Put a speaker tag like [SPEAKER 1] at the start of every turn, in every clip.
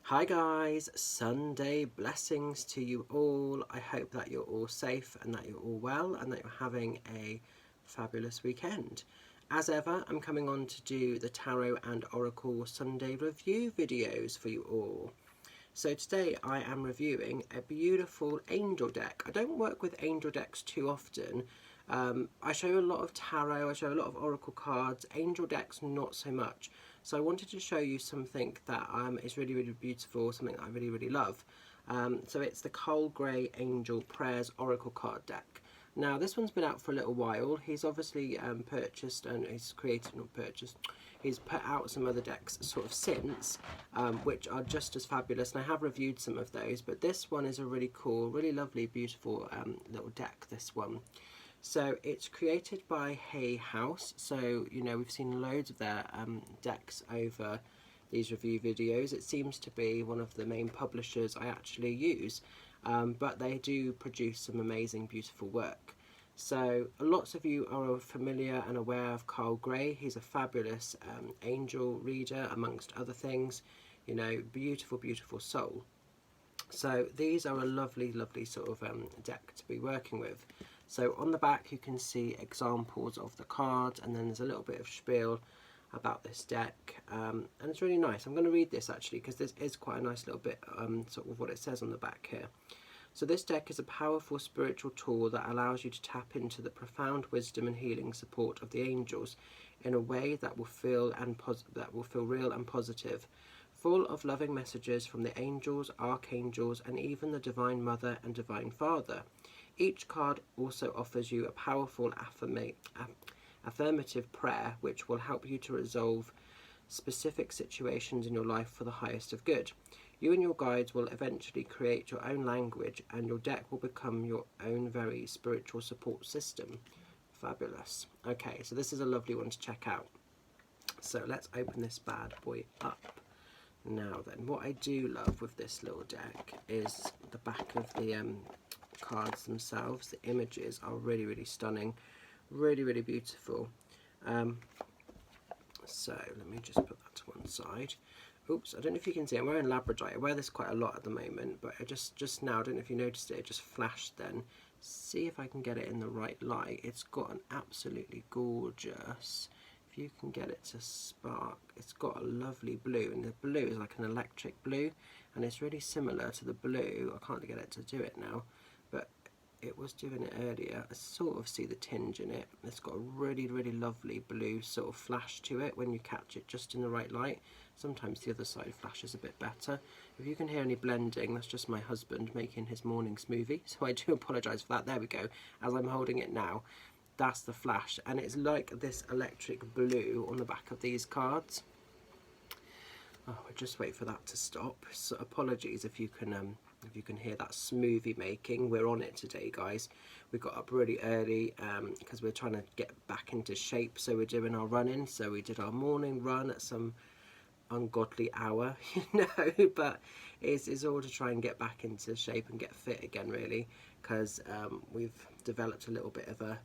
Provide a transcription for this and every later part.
[SPEAKER 1] Hi guys, Sunday blessings to you all. I hope that you're all safe and that you're all well and that you're having a fabulous weekend. As ever, I'm coming on to do the Tarot and Oracle Sunday review videos for you all. So today I am reviewing a beautiful angel deck. I don't work with angel decks too often. I show a lot of tarot, I show a lot of oracle cards, angel decks not so much. So I wanted to show you something that is really, really beautiful, something that I really, really love. So it's the Coal Grey Angel Prayers Oracle card deck. Now this one's been out for a little while. He's obviously purchased and he's created, not purchased, he's put out some other decks sort of since, which are just as fabulous, and I have reviewed some of those, but this one is a really cool, really lovely, beautiful little deck, this one. So it's created by Hay House, so you know we've seen loads of their decks over these review videos. It seems to be one of the main publishers I actually use, but they do produce some amazing beautiful work. So lots of you are familiar and aware of Carl Gray. He's a fabulous angel reader amongst other things, you know, beautiful, beautiful soul. So these are a lovely, lovely sort of deck to be working with. So on the back you can see examples of the cards, and then there's a little bit of spiel about this deck, and it's really nice. I'm going to read this actually because this is quite a nice little bit sort of what it says on the back here. So this deck is a powerful spiritual tool that allows you to tap into the profound wisdom and healing support of the angels in a way that will feel real and positive, full of loving messages from the angels, archangels, and even the Divine Mother and Divine Father. Each card also offers you a powerful affirmative prayer which will help you to resolve specific situations in your life for the highest of good. You and your guides will eventually create your own language, and your deck will become your own very spiritual support system. Fabulous. Okay, so this is a lovely one to check out. So let's open this bad boy up. Now then, what I do love with this little deck is the back of the cards themselves. The images are really, really stunning, really, really beautiful. So let me just put that to one side. Oops, I don't know if you can see, I'm wearing labradorite. I wear this quite a lot at the moment, but I just now, I don't know if you noticed it just flashed then. See if I can get it in the right light. It's got an absolutely gorgeous, if you can get it to spark, it's got a lovely blue, and the blue is like an electric blue, and it's really similar to the blue. I can't get it to do it now, but it was doing it earlier. I sort of see the tinge in it. It's got a really, really lovely blue sort of flash to it when you catch it just in the right light. Sometimes the other side flashes a bit better. If you can hear any blending, that's just my husband making his morning smoothie, so I do apologise for that. There we go. As I'm holding it now, that's the flash, and it's like this electric blue on the back of these cards. Oh, I'll just wait for that to stop. So apologies if you can hear that smoothie making. We're on it today, guys. We got up really early because we're trying to get back into shape, so we're doing our running. So we did our morning run at some ungodly hour, you know, but it's all to try and get back into shape and get fit again, really, because we've developed a little bit of an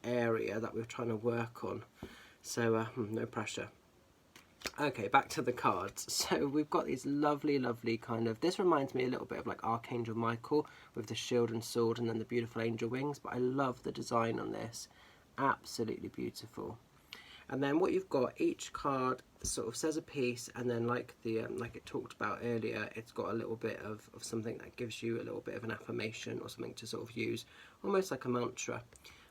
[SPEAKER 1] area that we're trying to work on. So no pressure. Okay, back to the cards. So we've got these lovely, lovely kind of, this reminds me a little bit of like Archangel Michael with the shield and sword and then the beautiful angel wings, but I love the design on this. Absolutely beautiful. And then what you've got, each card sort of says a piece, and then like the like it talked about earlier, it's got a little bit of something that gives you a little bit of an affirmation or something to sort of use, almost like a mantra.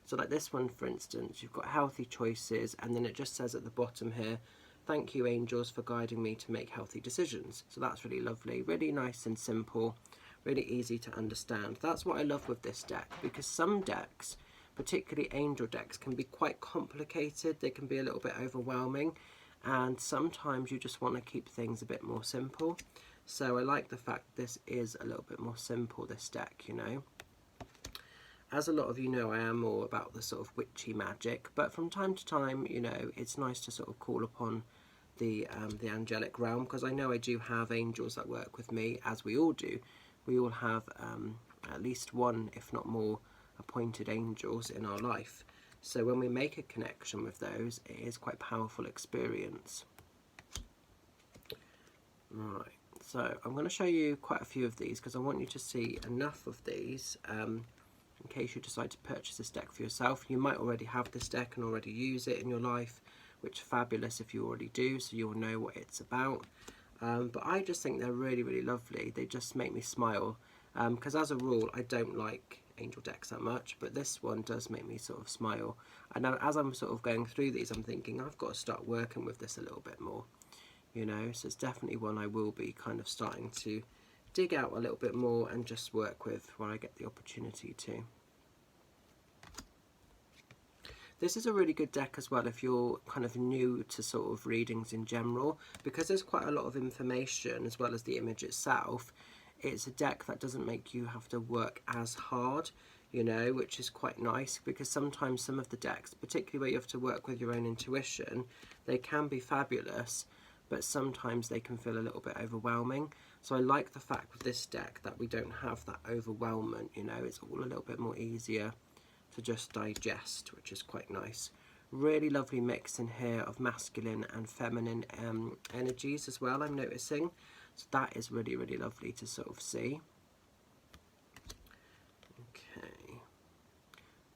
[SPEAKER 1] So like this one, for instance, you've got healthy choices, and then it just says at the bottom here, thank you angels for guiding me to make healthy decisions. So that's really lovely, really nice and simple, really easy to understand. That's what I love with this deck, because some decks, particularly angel decks, can be quite complicated. They can be a little bit overwhelming, and sometimes you just want to keep things a bit more simple. So I like the fact this is a little bit more simple, this deck, you know. As a lot of you know, I am more about the sort of witchy magic, but from time to time, you know, it's nice to sort of call upon the angelic realm, because I know I do have angels that work with me, as we all do. We all have at least one, if not more, appointed angels in our life. So when we make a connection with those, it is quite a powerful experience. Right, So I'm going to show you quite a few of these because I want you to see enough of these in case you decide to purchase this deck for yourself. You might already have this deck and already use it in your life, which is fabulous if you already do, so you'll know what it's about. But I just think they're really, really lovely. They just make me smile because as a rule I don't like angel decks that much, but this one does make me sort of smile. And as I'm sort of going through these, I'm thinking I've got to start working with this a little bit more, you know, so it's definitely one I will be kind of starting to dig out a little bit more and just work with when I get the opportunity to. This is a really good deck as well if you're kind of new to sort of readings in general, because there's quite a lot of information as well as the image itself. It's a deck that doesn't make you have to work as hard, you know, which is quite nice, because sometimes some of the decks, particularly where you have to work with your own intuition, they can be fabulous, but sometimes they can feel a little bit overwhelming. So I like the fact with this deck that we don't have that overwhelmment, you know, it's all a little bit more easier to just digest, which is quite nice. Really lovely mix in here of masculine and feminine energies as well, I'm noticing. So that is really, really lovely to sort of see. Okay.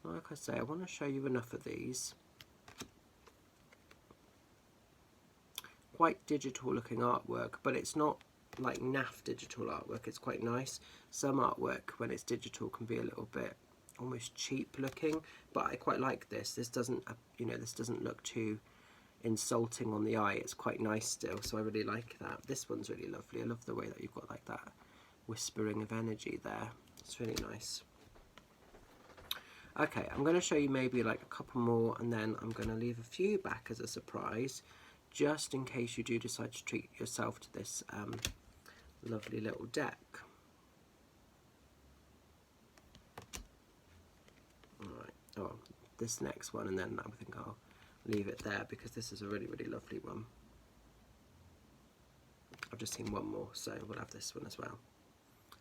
[SPEAKER 1] Like I say, I want to show you enough of these. Quite digital looking artwork, but it's not like naff digital artwork. It's quite nice. Some artwork when it's digital can be a little bit almost cheap looking, but I quite like this. This doesn't, you know, this doesn't look too insulting on the eye. It's quite nice still, so I really like that. This one's really lovely. I love the way that you've got like that whispering of energy there. It's really nice. Okay, I'm going to show you maybe like a couple more, and then I'm going to leave a few back as a surprise, just in case you do decide to treat yourself to this lovely little deck. Alright, oh, this next one, and then I think I'll leave it there because this is a really, really lovely one. I've just seen one more, so we'll have this one as well.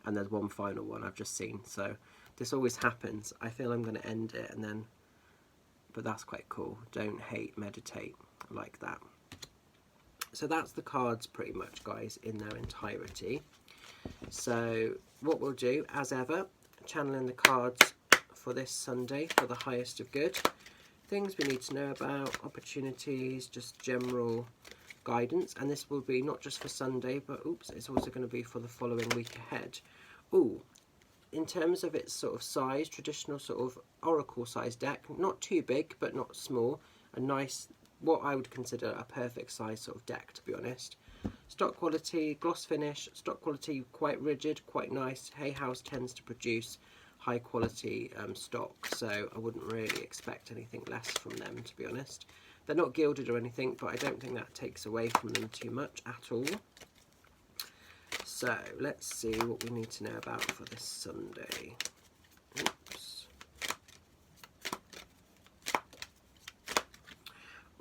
[SPEAKER 1] And there's one final one I've just seen, so this always happens. I feel I'm going to end it and then, but that's quite cool. Don't hate, meditate. I like that. So that's the cards pretty much, guys, in their entirety. So what we'll do, as ever, channeling the cards for this Sunday for the highest of good. Things we need to know about, opportunities, just general guidance. And this will be not just for Sunday, but oops, it's also going to be for the following week ahead. Ooh, in terms of its sort of size, traditional sort of oracle size deck, not too big, but not small. A nice, what I would consider a perfect size sort of deck, to be honest. Stock quality, gloss finish, stock quality quite rigid, quite nice. Hay House tends to produce high quality stock, so I wouldn't really expect anything less from them, to be honest. They're not gilded or anything, but I don't think that takes away from them too much at all. So let's see what we need to know about for this Sunday. Oops.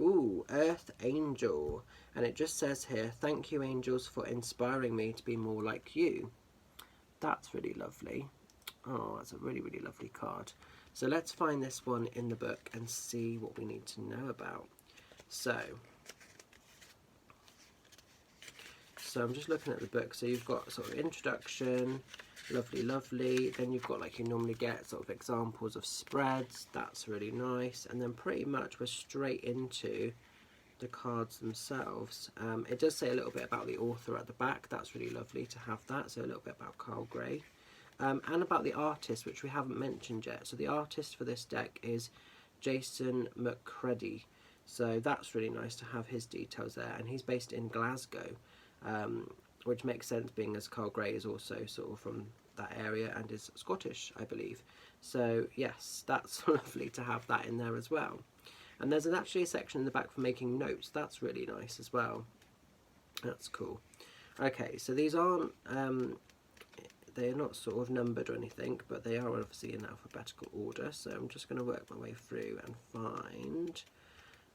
[SPEAKER 1] Ooh, Earth Angel. And it just says here, thank you angels for inspiring me to be more like you. That's really lovely. Oh, that's a really, really lovely card. So let's find this one in the book and see what we need to know about. So I'm just looking at the book. So you've got sort of introduction, lovely, lovely. Then you've got, like you normally get, sort of examples of spreads. That's really nice. And then pretty much we're straight into the cards themselves. It does say a little bit about the author at the back. That's really lovely to have that. So a little bit about Carl Gray. And about the artist, which we haven't mentioned yet. So the artist for this deck is Jason Mccreadie. So that's really nice to have his details there. And he's based in Glasgow, which makes sense being as Carl Gray is also sort of from that area and is Scottish, I believe. So yes, that's lovely to have that in there as well. And there's actually a section in the back for making notes. That's really nice as well. That's cool. Okay, so these aren't... they are not sort of numbered or anything, but they are obviously in alphabetical order. So I'm just going to work my way through and find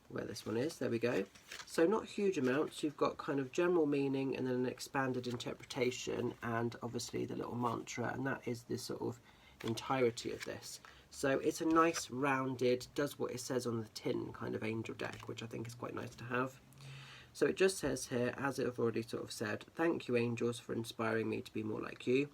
[SPEAKER 1] where this one is. There we go. So not huge amounts. You've got kind of general meaning and then an expanded interpretation and obviously the little mantra, and that is the sort of entirety of this. So it's a nice rounded, does what it says on the tin kind of angel deck, which I think is quite nice to have. So it just says here, as I've already sort of said, thank you angels for inspiring me to be more like you.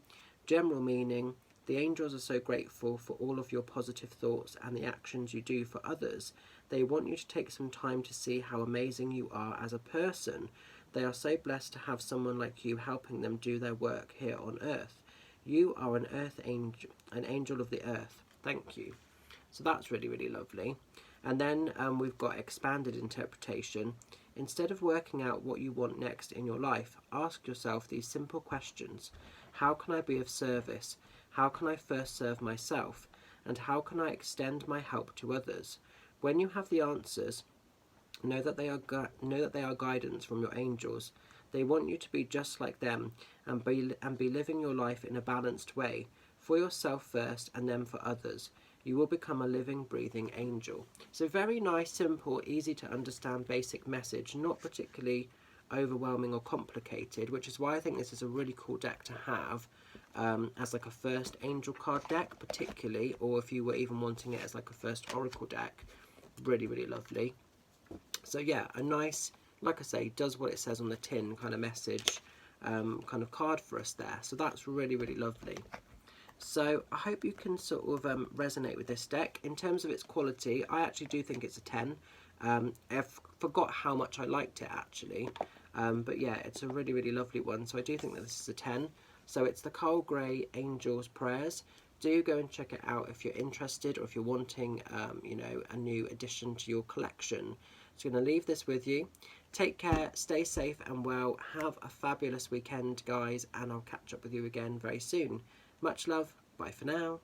[SPEAKER 1] General meaning, the angels are so grateful for all of your positive thoughts and the actions you do for others. They want you to take some time to see how amazing you are as a person. They are so blessed to have someone like you helping them do their work here on earth. You are an earth angel, an angel of the earth. Thank you. So that's really, really lovely. And then we've got expanded interpretation. Instead of working out what you want next in your life, ask yourself these simple questions. How can I be of service? How can I first serve myself? And how can I extend my help to others? When you have the answers, know that they are guidance from your angels. They want you to be just like them and be living your life in a balanced way, for yourself first and then for others. You will become a living, breathing angel. So very nice, simple, easy to understand basic message, not particularly overwhelming or complicated, which is why I think this is a really cool deck to have as like a first angel card deck particularly, or if you were even wanting it as like a first oracle deck. Really, really lovely. So yeah, a nice, like I say, does what it says on the tin kind of message kind of card for us there. So that's really, really lovely. So I hope you can sort of resonate with this deck. In terms of its quality, I actually do think it's a 10. I forgot how much I liked it actually. But yeah, it's a really, really lovely one. So I do think that this is a 10. So it's the Carl Gray Angel's Prayers. Do go and check it out if you're interested or if you're wanting, you know, a new addition to your collection. So I'm going to leave this with you. Take care, stay safe and well. Have a fabulous weekend, guys, and I'll catch up with you again very soon. Much love. Bye for now.